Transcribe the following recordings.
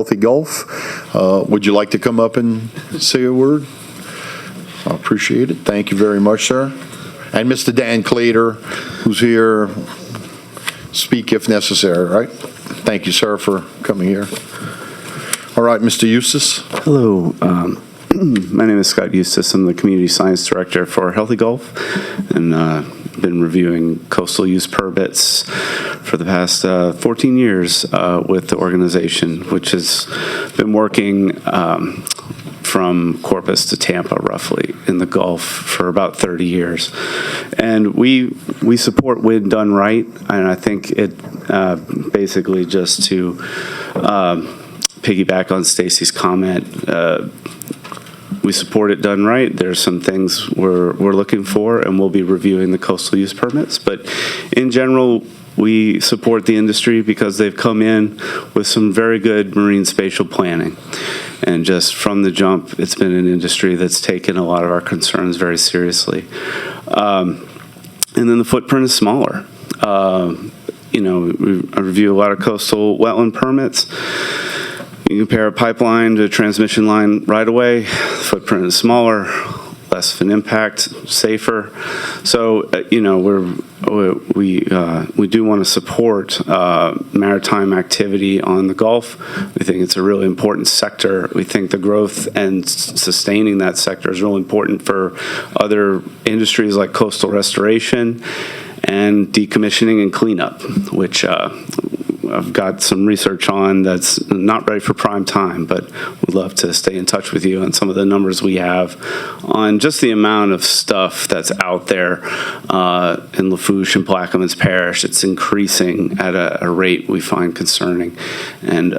Healthy Gulf. Would you like to come up and say a word? I appreciate it. Thank you very much, sir. And Mr. Dan Clater, who's here, speak if necessary, right? Thank you, sir, for coming here. All right, Mr. Eustace. Hello. My name is Scott Eustace. I'm the Community Science Director for Healthy Gulf, and been reviewing coastal use permits for the past 14 years with the organization, which has been working from Corpus to Tampa, roughly, in the Gulf for about 30 years. And we support wind done right, and I think it basically, just to piggyback on Stacy's comment, we support it done right. There's some things we're looking for, and we'll be reviewing the coastal use permits. But in general, we support the industry because they've come in with some very good marine spatial planning. And just from the jump, it's been an industry that's taken a lot of our concerns very seriously. And then the footprint is smaller. I review a lot of coastal wetland permits. You compare a pipeline to a transmission line right away, the footprint is smaller, less of an impact, safer. So, we do want to support maritime activity on the Gulf. We think it's a really important sector. We think the growth and sustaining that sector is really important for other industries like coastal restoration and decommissioning and cleanup, which I've got some research on that's not ready for prime time, but we'd love to stay in touch with you on some of the numbers we have on just the amount of stuff that's out there in Lafourche and Plaquemines Parish. It's increasing at a rate we find concerning. And,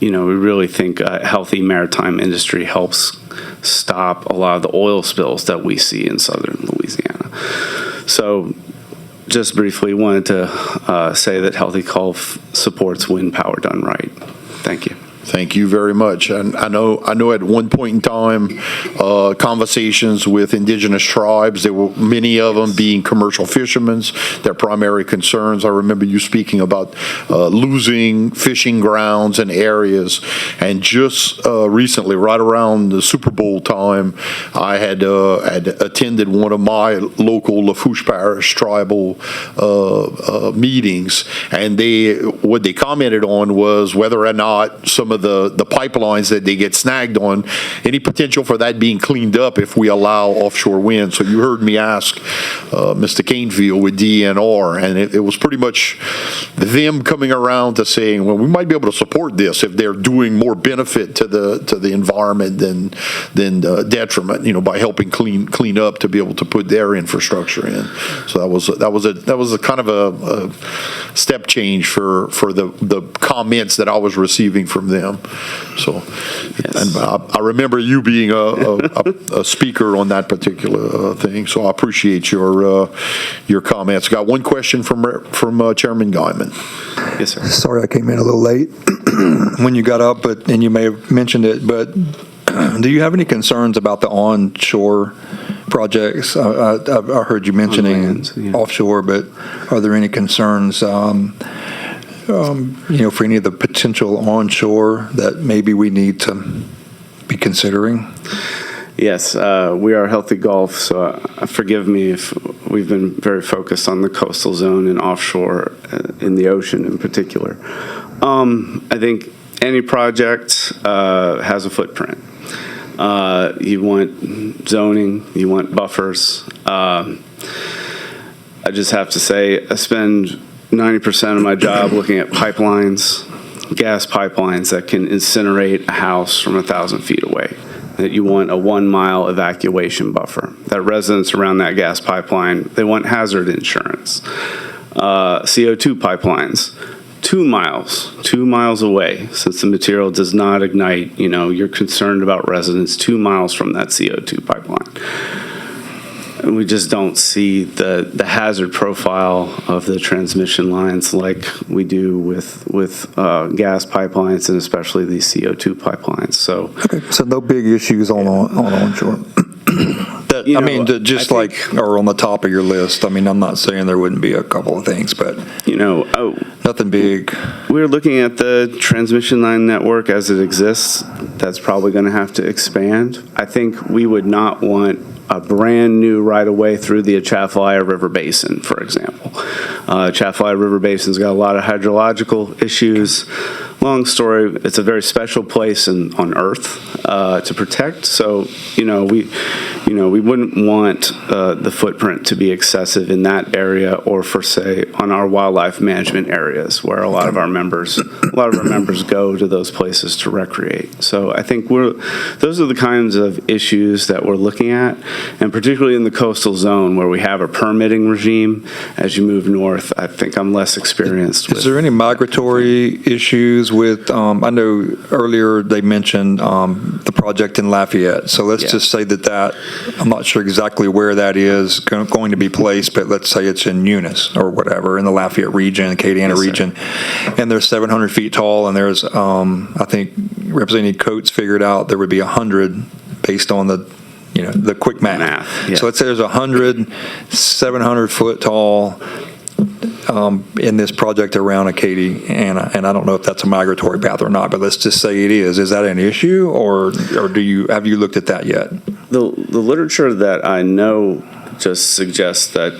we really think a healthy maritime industry helps stop a lot of the oil spills that we see in southern Louisiana. So, just briefly wanted to say that Healthy Gulf supports wind power done right. Thank you. Thank you very much. And I know at one point in time, conversations with indigenous tribes, there were many of them being commercial fishermen, their primary concerns. I remember you speaking about losing fishing grounds and areas. And just recently, right around the Super Bowl time, I had attended one of my local Lafourche Parish tribal meetings, and what they commented on was whether or not some of the pipelines that they get snagged on, any potential for that being cleaned up if we allow offshore wind. So you heard me ask Mr. Canefield with DNR, and it was pretty much them coming around to saying, well, we might be able to support this if they're doing more benefit to the environment than detriment, by helping clean up to be able to put their infrastructure in. So that was a kind of a step change for the comments that I was receiving from them. So, yes. And I remember you being a speaker on that particular thing. So I appreciate your comments. Got one question from Chairman Guyman. Yes, sir. Sorry, I came in a little late when you got up, and you may have mentioned it, but do you have any concerns about the onshore projects? I heard you mentioning offshore, but are there any concerns? For any of the potential onshore that maybe we need to be considering? Yes, we are Healthy Gulf, so forgive me if we've been very focused on the coastal zone and offshore in the ocean in particular. I think any project has a footprint. You want zoning, you want buffers. I just have to say, I spend 90% of my job looking at pipelines, gas pipelines that can incinerate a house from 1,000 feet away. That you want a 1-mile evacuation buffer. That residents around that gas pipeline, they want hazard insurance. CO2 pipelines, 2 miles away, since the material does not ignite. You're concerned about residents 2 miles from that CO2 pipeline. And we just don't see the hazard profile of the transmission lines like we do with gas pipelines, and especially these CO2 pipelines. So, okay, so no big issues on onshore. Or on the top of your list. I mean, I'm not saying there wouldn't be a couple of things, but Nothing big. We're looking at the transmission line network as it exists. That's probably going to have to expand. I think we would not want a brand-new right-of-way through the Atchafalaya River Basin, for example. Atchafalaya River Basin's got a lot of hydrological issues. Long story, it's a very special place on Earth to protect. So, we wouldn't want the footprint to be excessive in that area, or for say on our wildlife management areas, where a lot of our members go to those places to recreate. So I think those are the kinds of issues that we're looking at, and particularly in the coastal zone where we have a permitting regime. As you move north, I think I'm less experienced with. Is there any migratory issues with, I know earlier they mentioned the project in Lafayette. So let's just say that I'm not sure exactly where that is going to be placed, but let's say it's in Eunice or whatever, in the Lafayette region, Acadiana region, and they're 700 feet tall, and there's, I think Representative Coates figured out there would be 100 based on the quick math. Yeah. So let's say there's 100 700 foot tall in this project around Acadiana, and I don't know if that's a migratory path or not, but let's just say it is. Is that an issue, or have you looked at that yet? The literature that I know just suggests that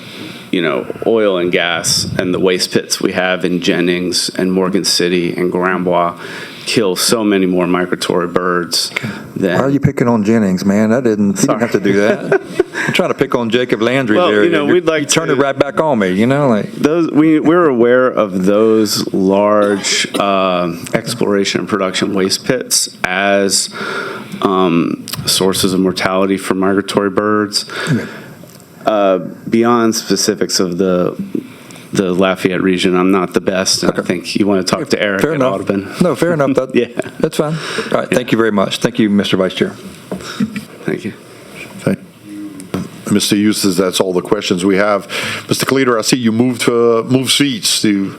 oil and gas and the waste pits we have in Jennings and Morgan City and Grand-Bois kill so many more migratory birds than. Why are you picking on Jennings, man? He didn't have to do that. I'm trying to pick on Jacob Landry there. We'd like you turn it right back on me, like. Those we're aware of those large exploration and production waste pits as sources of mortality for migratory birds. Okay. Beyond specifics of the Lafayette region, I'm not the best, and I think you want to talk to Eric fair at enough. Audubon. No, fair enough. Yeah. That's fine. All right, thank you very much. Thank you, Mr. Vice Chair. Thank you. Okay. Mr. Eustace, that's all the questions we have. Mr. Cleater, I see you moved seats to